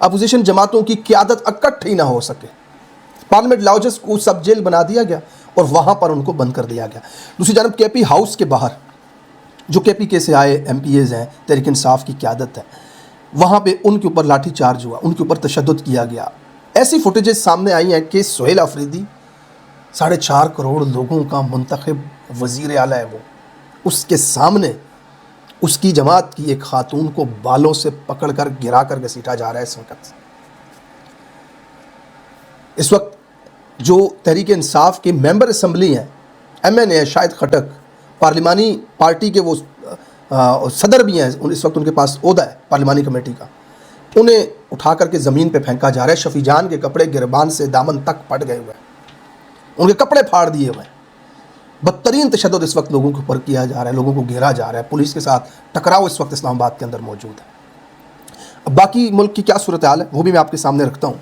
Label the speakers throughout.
Speaker 1: Opposition جماعتوں کی قیادت اکٹھی نہ ہو سکے۔ پارلیمنٹ لاؤنجز کو سب جیل بنا دیا گیا اور وہاں پر ان کو بند کر دیا گیا۔ دوسری جانب کے پی ہاؤس کے باہر جو کے پی کے سے آئے ایم پی ایز ہیں، تحریک انصاف کی قیادت ہے، وہاں پہ ان کے اوپر لاٹھی چارج ہوا، ان کے اوپر تشدد کیا گیا۔ ایسی فوٹیجز سامنے آئی ہیں کہ سہیل آفریدی 4.5 کروڑ لوگوں کا منتخب وزیر اعلیٰ ہے، وہ اس کے سامنے اس کی جماعت کی ایک خاتون کو بالوں سے پکڑ کر گرا کر گھسیٹا جا رہا ہے۔ اس وقت جو تحریک انصاف کے ممبر اسمبلی ہیں، ایم این اے شاہد خٹک، پارلیمانی پارٹی کے وہ صدر بھی ہیں، اس وقت ان کے پاس عہدہ ہے پارلیمانی کمیٹی کا، انہیں اٹھا کر کے زمین پہ پھینکا جا رہا ہے۔ شفیع جان کے کپڑے گربان سے دامن تک پھٹ گئے ہوئے ہیں، ان کے کپڑے پھاڑ دیے ہوئے ہیں۔ بدترین تشدد اس وقت لوگوں کے اوپر کیا جا رہا ہے، لوگوں کو گھیرا جا رہا ہے، پولیس کے ساتھ ٹکراؤ اس وقت اسلام آباد کے اندر موجود ہے۔ اب باقی ملک کی کیا صورتحال ہے وہ بھی میں آپ کے سامنے رکھتا ہوں۔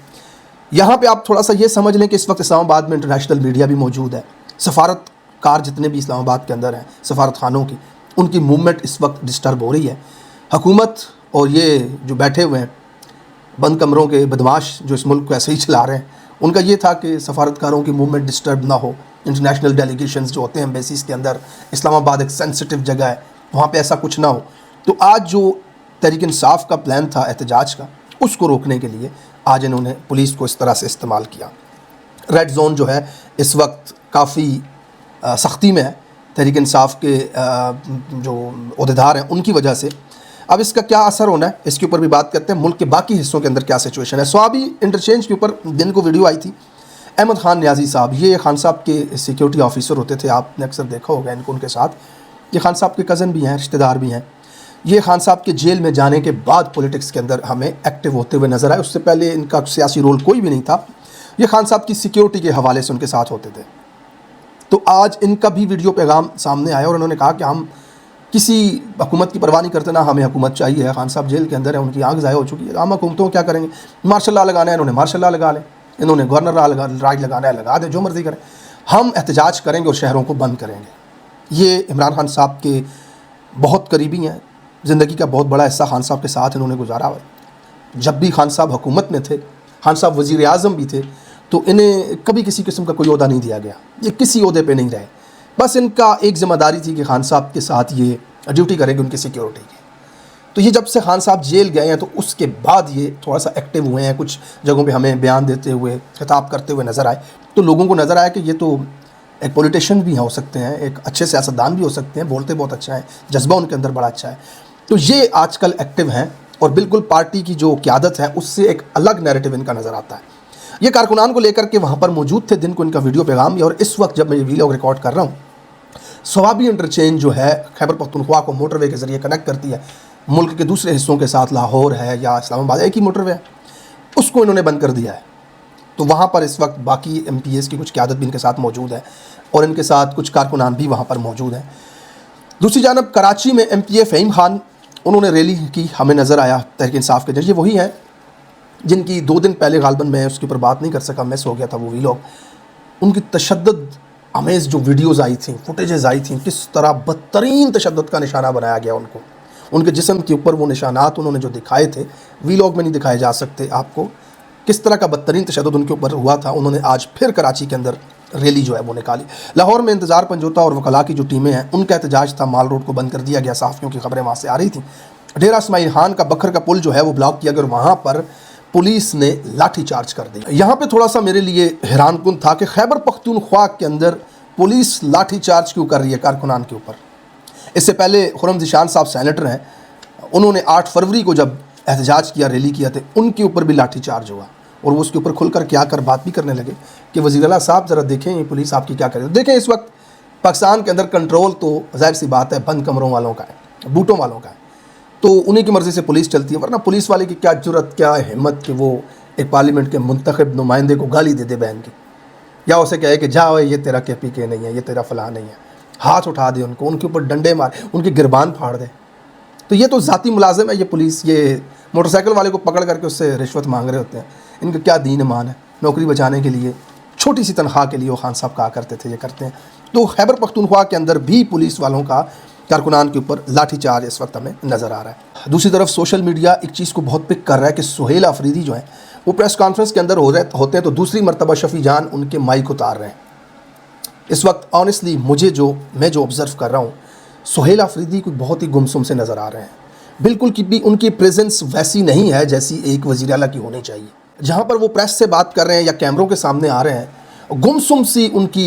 Speaker 1: یہاں پہ آپ تھوڑا سا یہ سمجھ لیں کہ اس وقت اسلام آباد میں انٹرنیشنل میڈیا بھی موجود ہے، سفارت کار جتنے بھی اسلام آباد کے اندر ہیں، سفارت خانوں کی، ان کی موومنٹ اس وقت ڈسٹرب ہو رہی ہے۔ حکومت اور یہ جو بیٹھے ہوئے ہیں بند کمروں کے بدماش جو اس ملک کو ایسے ہی چلا رہے ہیں، ان کا یہ تھا کہ سفارتکاروں کی موومنٹ ڈسٹرب نہ ہو، انٹرنیشنل ڈیلیگیشنز جو ہوتے ہیں ایمبیسیز کے اندر، اسلام آباد ایک سینسٹیو جگہ ہے، وہاں پہ ایسا کچھ نہ ہو۔ تو آج جو تحریک انصاف کا پلان تھا احتجاج کا، اس کو روکنے کے لیے آج انہوں نے پولیس کو اس طرح سے استعمال کیا۔ ریڈ زون جو ہے اس وقت کافی سختی میں ہے تحریک انصاف کے جو عہدیدار ہیں ان کی وجہ سے۔ اب اس کا کیا اثر ہونا ہے اس کے اوپر بھی بات کرتے ہیں، ملک کے باقی حصوں کے اندر کیا سچویشن ہے۔ سوابی انٹرچینج کے اوپر دن کو ویڈیو آئی تھی، احمد خان نیازی صاحب، یہ خان صاحب کے سیکیورٹی آفیسر ہوتے تھے، آپ نے اکثر دیکھا ہوگا ان کو، ان کے ساتھ یہ خان صاحب کے کزن بھی ہیں، رشتہ دار بھی ہیں۔ یہ خان صاحب کے جیل میں جانے کے بعد پولیٹکس کے اندر ہمیں ایکٹیو ہوتے ہوئے نظر آئے، اس سے پہلے ان کا سیاسی رول کوئی بھی نہیں تھا، یہ خان صاحب کی سیکیورٹی کے حوالے سے ان کے ساتھ ہوتے تھے۔ تو آج ان کا بھی ویڈیو پیغام سامنے آیا اور انہوں نے کہا کہ ہم کسی حکومت کی پرواہ نہیں کرتے، نہ ہمیں حکومت چاہیے ہے، خان صاحب جیل کے اندر ہے، ان کی آنکھ ضائع ہو چکی ہے، ہم حکومتوں کیا کریں گے، مارشل لا لگانا ہے انہوں نے مارشل لا لگا لیں، انہوں نے گورنر راج لگانا ہے لگا دیں، جو مرضی کریں، ہم احتجاج کریں گے اور شہروں کو بند کریں گے۔ یہ عمران خان صاحب کے بہت قریبی ہیں، زندگی کا بہت بڑا حصہ خان صاحب کے ساتھ انہوں نے گزارا ہوا ہے۔ جب بھی خان صاحب حکومت میں تھے، خان صاحب وزیر اعظم بھی تھے، تو انہیں کبھی کسی قسم کا کوئی عہدہ نہیں دیا گیا، یہ کسی عہدے پہ نہیں رہے، بس ان کا ایک ذمہ داری تھی کہ خان صاحب کے ساتھ یہ ڈیوٹی کریں گے ان کی سیکیورٹی کی۔ تو یہ جب سے خان صاحب جیل گئے ہیں تو اس کے بعد یہ تھوڑا سا ایکٹیو ہوئے ہیں، کچھ جگہوں پہ ہمیں بیان دیتے ہوئے، خطاب کرتے ہوئے نظر آئے، تو لوگوں کو نظر آیا کہ یہ تو ایک پولیٹیشین بھی ہو سکتے ہیں، ایک اچھے سیاستدان بھی ہو سکتے ہیں، بولتے بہت اچھا ہے، جذبہ ان کے اندر بڑا اچھا ہے۔ تو یہ آج کل ایکٹیو ہیں اور بالکل پارٹی کی جو قیادت ہے اس سے ایک الگ نیریٹو ان کا نظر آتا ہے۔ یہ کارکنان کو لے کر کے وہاں پر موجود تھے، دن کو ان کا ویڈیو پیغام بھی، اور اس وقت جب میں یہ ویڈیو ریکارڈ کر رہا ہوں، سوابی انٹرچینج جو ہے خیبر پختونخوا کو موٹر وے کے ذریعے کنیکٹ کرتی ہے ملک کے دوسرے حصوں کے ساتھ، لاہور ہے یا اسلام آباد، ایک ہی موٹر وے ہے، اس کو انہوں نے بند کر دیا ہے۔ تو وہاں پر اس وقت باقی ایم پی ایز کی کچھ قیادت بھی ان کے ساتھ موجود ہے اور ان کے ساتھ کچھ کارکنان بھی وہاں پر موجود ہیں۔ دوسری جانب کراچی میں ایم پی اے فہیم خان، انہوں نے ریلی کی، ہمیں نظر آیا تحریک انصاف کے ذریعے، وہی ہیں جن کی 2 دن پہلے غالباً میں اس کے اوپر بات نہیں کر سکا، مس ہو گیا تھا وہ ویلاگ، ان کی تشدد آمیز جو ویڈیوز آئی تھیں، فوٹیجز آئی تھیں، کس طرح بدترین تشدد کا نشانہ بنایا گیا ان کو، ان کے جسم کے اوپر وہ نشانات انہوں نے جو دکھائے تھے ویلاگ میں نہیں دکھائے جا سکتے آپ کو، کس طرح کا بدترین تشدد ان کے اوپر ہوا تھا۔ انہوں نے آج پھر کراچی کے اندر ریلی جو ہے وہ نکالی۔ لاہور میں انتظار پنجوتا اور وکلاء کی جو ٹیمیں ہیں ان کا احتجاج تھا، مال روڈ کو بند کر دیا گیا، صحافیوں کی خبریں وہاں سے آ رہی تھیں۔ ڈیرہ اسماعیل خان کا بکھر کا پل جو ہے وہ بلاک کیا گیا اور وہاں پر پولیس نے لاٹھی چارج کر دی۔ یہاں پہ تھوڑا سا میرے لیے حیران کن تھا کہ خیبر پختونخوا کے اندر پولیس لاٹھی چارج کیوں کر رہی ہے کارکنان کے اوپر۔ اس سے پہلے خرم ذیشان صاحب سینیٹر ہیں، انہوں نے 8 فروری کو جب احتجاج کیا، ریلی کیا تھے، ان کے اوپر بھی لاٹھی چارج ہوا اور وہ اس کے اوپر کھل کر کیا کر بات بھی کرنے لگے کہ وزیر اعلیٰ صاحب ذرا دیکھیں یہ پولیس آپ کی کیا کرے۔ دیکھیں اس وقت پاکستان کے اندر کنٹرول تو ظاہر سی بات ہے بند کمروں والوں کا ہے، بوٹوں والوں کا ہے، تو انہیں کی مرضی سے پولیس چلتی ہے، ورنہ پولیس والے کی کیا جرت، کیا ہمت کہ وہ ایک پارلیمنٹ کے منتخب نمائندے کو گالی دے دے بہن کی، یا اسے کہے کہ جاؤ یہ تیرا کے پی کے نہیں ہے، یہ تیرا فلاں نہیں ہے، ہاتھ اٹھا دے ان کو، ان کے اوپر ڈنڈے مار، ان کی گربان پھاڑ دے۔ تو یہ تو ذاتی ملازم ہے یہ پولیس، یہ موٹر سائیکل والے کو پکڑ کر کے اس سے رشوت مانگ رہے ہوتے ہیں، ان کا کیا دین ایمان ہے، نوکری بچانے کے لیے چھوٹی سی تنخواہ کے لیے وہ خان صاحب کہا کرتے تھے یہ کرتے ہیں۔ تو خیبر پختونخوا کے اندر بھی پولیس والوں کا کارکنان کے اوپر لاٹھی چارج اس وقت ہمیں نظر آ رہا ہے۔ دوسری طرف سوشل میڈیا ایک چیز کو بہت پک کر رہا ہے کہ سہیل آفریدی جو ہیں وہ پریس کانفرنس کے اندر ہوتے ہیں تو دوسری مرتبہ شفیع جان ان کے مائک اتار رہے ہیں۔ اس وقت آنیسٹلی میں جو آبزرو کر رہا ہوں، سہیل آفریدی کو بہت ہی گمسم سے نظر آ رہے ہیں، بالکل بھی ان کی پریزنس ویسی نہیں ہے جیسی ایک وزیر اعلیٰ کی ہونی چاہیے۔ جہاں پر وہ پریس سے بات کر رہے ہیں یا کیمروں کے سامنے آ رہے ہیں، گمسم سی ان کی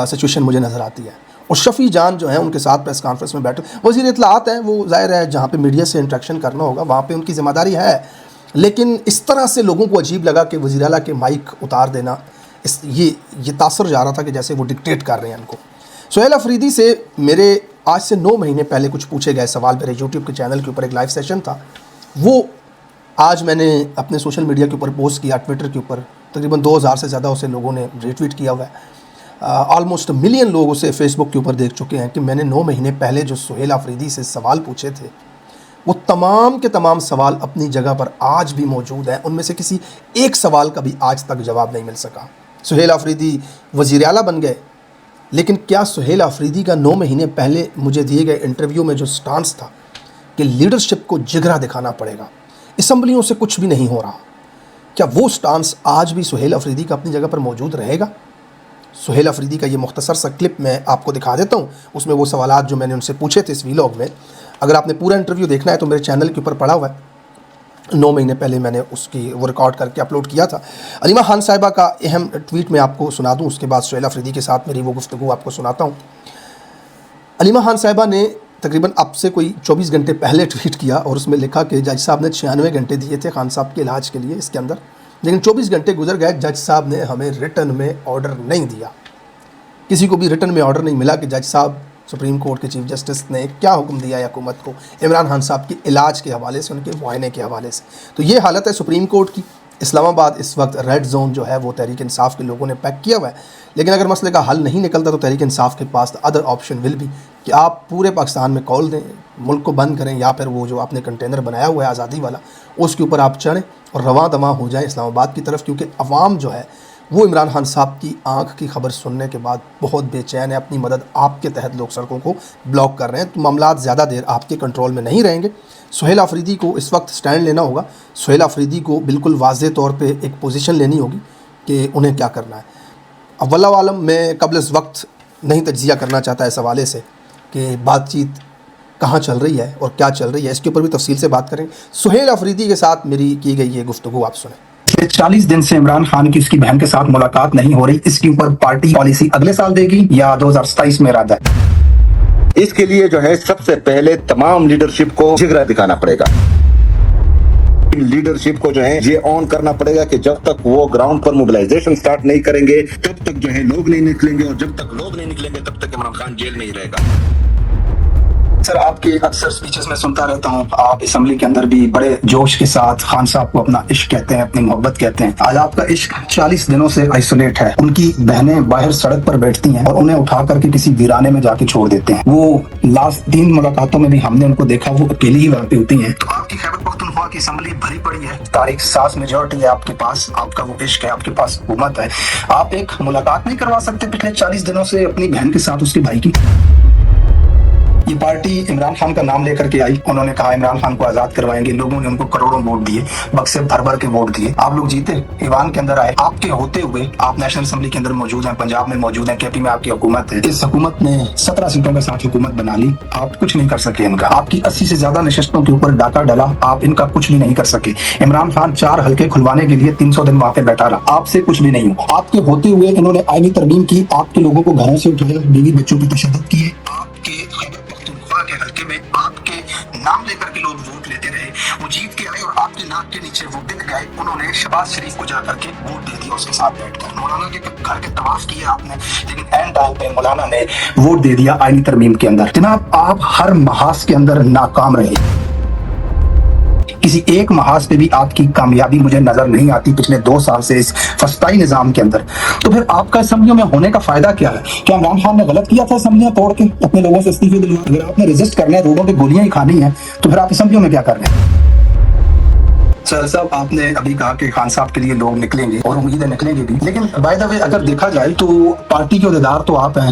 Speaker 1: سچویشن مجھے نظر آتی ہے۔ اور شفیع جان جو ہیں ان کے ساتھ پریس کانفرنس میں بیٹھے، وزیر اطلاعات ہیں، وہ ظاہر ہے جہاں پہ میڈیا سے انٹریکشن کرنا ہوگا وہاں پہ ان کی ذمہ داری ہے، لیکن اس طرح سے لوگوں کو عجیب لگا کہ وزیر اعلیٰ کے مائک اتار دینا، یہ تاثر جا رہا تھا کہ جیسے وہ ڈکٹیٹ کر رہے ہیں ان کو۔ سہیل آفریدی سے میرے آج سے 9 مہینے پہلے کچھ پوچھے گئے سوال میرے یوٹیوب کے چینل کے اوپر ایک لائیو سیشن تھا، وہ آج میں نے اپنے سوشل میڈیا کے اوپر پوسٹ کیا، ٹویٹر کے اوپر تقریباً 2000 سے زیادہ اسے لوگوں نے ری ٹویٹ کیا ہوا ہے، آلموسٹ ملین لوگ اسے فیس بک کے اوپر دیکھ چکے ہیں کہ میں نے 9 مہینے پہلے جو سہیل آفریدی سے سوال پوچھے تھے وہ تمام کے تمام سوال اپنی جگہ پر آج بھی موجود ہیں، ان میں سے کسی ایک سوال کا بھی آج تک جواب نہیں مل سکا۔ سہیل آفریدی وزیر اعلیٰ بن گئے، لیکن کیا سہیل آفریدی کا 9 مہینے پہلے مجھے دیے گئے انٹرویو میں جو سٹانس تھا کہ لیڈرشپ کو جگرا دکھانا پڑے گا، اسمبلیوں سے کچھ بھی نہیں ہو رہا، کیا وہ سٹانس آج بھی سہیل آفریدی کا اپنی جگہ پر موجود رہے گا؟ سہیل آفریدی کا یہ مختصر سا کلپ میں آپ کو دکھا دیتا ہوں، اس میں وہ سوالات جو میں نے ان سے پوچھے تھے اس ویلاگ میں۔ اگر آپ نے پورا انٹرویو دیکھنا ہے تو میرے چینل کے اوپر پڑا ہوا ہے، 9 مہینے پہلے میں نے اس کی وہ ریکارڈ کر کے اپلوڈ کیا تھا۔ علیمہ خان صاحبہ کا اہم ٹویٹ میں آپ کو سنا دوں، اس کے بعد سہیل آفریدی کے ساتھ میری وہ گفتگو آپ کو سناتا ہوں۔ علیمہ خان صاحبہ نے تقریباً اب سے کوئی 24 گھنٹے پہلے ٹویٹ کیا اور اس میں لکھا کہ جج صاحب نے 96 گھنٹے دیے تھے خان صاحب کے علاج کے لیے اس کے اندر، لیکن 24 گھنٹے گزر گئے، جج صاحب نے ہمیں ریٹن میں آرڈر نہیں دیا، کسی کو بھی ریٹن میں آرڈر نہیں ملا کہ جج صاحب سپریم کورٹ کے چیف جسٹس نے کیا حکم دیا ہے حکومت کو عمران خان صاحب کے علاج کے حوالے سے، ان کے معائنے کے حوالے سے۔ تو یہ حالت ہے سپریم کورٹ کی۔ اسلام آباد اس وقت ریڈ زون جو ہے وہ تحریک انصاف کے لوگوں نے پیک کیا ہوا ہے، لیکن اگر مسئلے کا حل نہیں نکلتا تو تحریک انصاف کے پاس ادر آپشن ول بھی کہ آپ پورے پاکستان میں کال دیں، ملک کو بند کریں، یا پھر وہ جو آپ نے کنٹینر بنایا ہوا ہے آزادی والا اس کے اوپر آپ چڑھیں اور رواں دواں ہو جائیں اسلام آباد کی طرف، کیونکہ عوام جو ہے وہ عمران خان صاحب کی آنکھ کی خبر سننے کے بعد بہت بے چین ہے، اپنی مدد آپ کے تحت لوگ سڑکوں کو بلاک کر رہے ہیں، تو معاملات زیادہ دیر آپ کے کنٹرول میں نہیں رہیں گے۔ سہیل آفریدی کو اس وقت سٹینڈ لینا ہوگا، سہیل آفریدی کو بالکل واضح طور پہ ایک پوزیشن لینی ہوگی کہ انہیں کیا کرنا ہے۔ اب واللہ عالم میں قبل اس وقت نہیں تجزیہ کرنا چاہتا اس حوالے سے کہ بات چیت کہاں چل رہی ہے اور کیا چل رہی ہے، اس کے اوپر بھی تفصیل سے بات کریں۔ سہیل آفریدی کے ساتھ میری کی گئی یہ گفتگو آپ سنیں۔
Speaker 2: 40 دن سے عمران خان کی اس کی بہن کے ساتھ ملاقات نہیں ہو رہی، اس کے اوپر پارٹی پالیسی اگلے سال دے گی یا 2027 میں ارادہ ہے؟
Speaker 3: اس کے لیے جو ہے سب سے پہلے تمام لیڈرشپ کو جگرا دکھانا پڑے گا، لیڈرشپ کو جو ہے یہ آن کرنا پڑے گا کہ جب تک وہ گراؤنڈ پر موبلائزیشن سٹارٹ نہیں کریں گے تب تک جو ہے لوگ نہیں نکلیں گے، اور جب تک لوگ نہیں نکلیں گے تب تک عمران خان جیل میں ہی رہے گا۔
Speaker 2: سر آپ کے اکثر سپیچز میں سنتا رہتا ہوں، آپ اسمبلی کے اندر بھی بڑے جوش کے ساتھ خان صاحب کو اپنا عشق کہتے ہیں، اپنی محبت کہتے ہیں۔ آج آپ کا عشق 40 دنوں سے آئسولیٹ ہے، ان کی بہنیں باہر سڑک پر بیٹھتی ہیں اور انہیں اٹھا کر کے کسی ویرانے میں جا کے چھوڑ دیتے ہیں۔ وہ لاسٹ 3 ملاقاتوں میں بھی ہم نے ان کو دیکھا، وہ اکیلی ہی وہاں پہ ہوتی ہیں۔ تو آپ کی خیبر پختونخوا کی اسمبلی بھری پڑی ہے، تاریخ ساز میجورٹی ہے آپ کے پاس، آپ کا وہ عشق ہے، آپ کے پاس حکومت ہے، آپ ایک ملاقات نہیں کروا سکتے پچھلے 40 دنوں سے اپنی بہن کے ساتھ، اس کے بھائی کی؟ یہ پارٹی عمران خان کا نام لے کر کے آئی، انہوں نے کہا عمران خان کو آزاد کروائیں گے، لوگوں نے ان کو کروڑوں ووٹ دیے، بکسے بھر بھر کے ووٹ دیے، آپ لوگ جیتے، ایوان کے اندر آئے، آپ کے ہوتے ہوئے آپ نیشنل اسمبلی کے اندر موجود ہیں، پنجاب میں موجود ہیں، کے پی میں آپ کی حکومت ہے، اس حکومت نے 17 سیٹوں کے ساتھ حکومت بنا لی، آپ کچھ نہیں کر سکے ان کا، آپ کی 80 سے زیادہ نشستوں کے اوپر ڈاکہ ڈلا، آپ ان کا کچھ بھی نہیں کر سکے۔ عمران خان 4 حلقے کھلوانے کے لیے 300 دن وہاں پہ بیٹھا رہا، آپ سے کچھ بھی نہیں ہوا، آپ کے ہوتے ہوئے انہوں نے آئینی ترمیم کی، آپ کے لوگوں کو گھروں سے اٹھایا، بیوی بچوں پہ تشدد کیے، آپ کے خیبر پختونخوا کے حلقے میں آپ کے نام لے کر کے لوگ ووٹ لیتے رہے، وہ جیت کے آئے اور آپ کے ناک کے نیچے وہ بک گئے، انہوں نے شہباز شریف کو جا کر کے ووٹ دے دیا، اس کے ساتھ بیٹھ کر مولانا کے گھر کے طواف کیا آپ نے، لیکن اینڈ ٹائم پہ مولانا نے ووٹ دے دیا آئینی ترمیم کے اندر۔ جناب آپ ہر محاذ کے اندر ناکام رہے، کسی ایک محاذ پہ بھی آپ کی کامیابی مجھے نظر نہیں آتی پچھلے 2 سال سے اس فسطائی نظام کے اندر۔ تو پھر آپ کا اسمبلیوں میں ہونے کا فائدہ کیا ہے؟ کیا عمران خان نے غلط کیا تھا اسمبلیاں توڑ کے اپنے لوگوں سے استعفے دلوا؟ اگر آپ نے ریزسٹ کرنا ہے، روڈوں پہ گولیاں ہی کھانی ہیں، تو پھر آپ اسمبلیوں میں کیا کر رہے ہیں؟ سر صاحب آپ نے ابھی کہا کہ خان صاحب کے لیے لوگ نکلیں گے اور امید ہے نکلیں گے بھی، لیکن بائی دا وے اگر دیکھا جائے تو پارٹی کے عہدیدار تو آپ ہیں،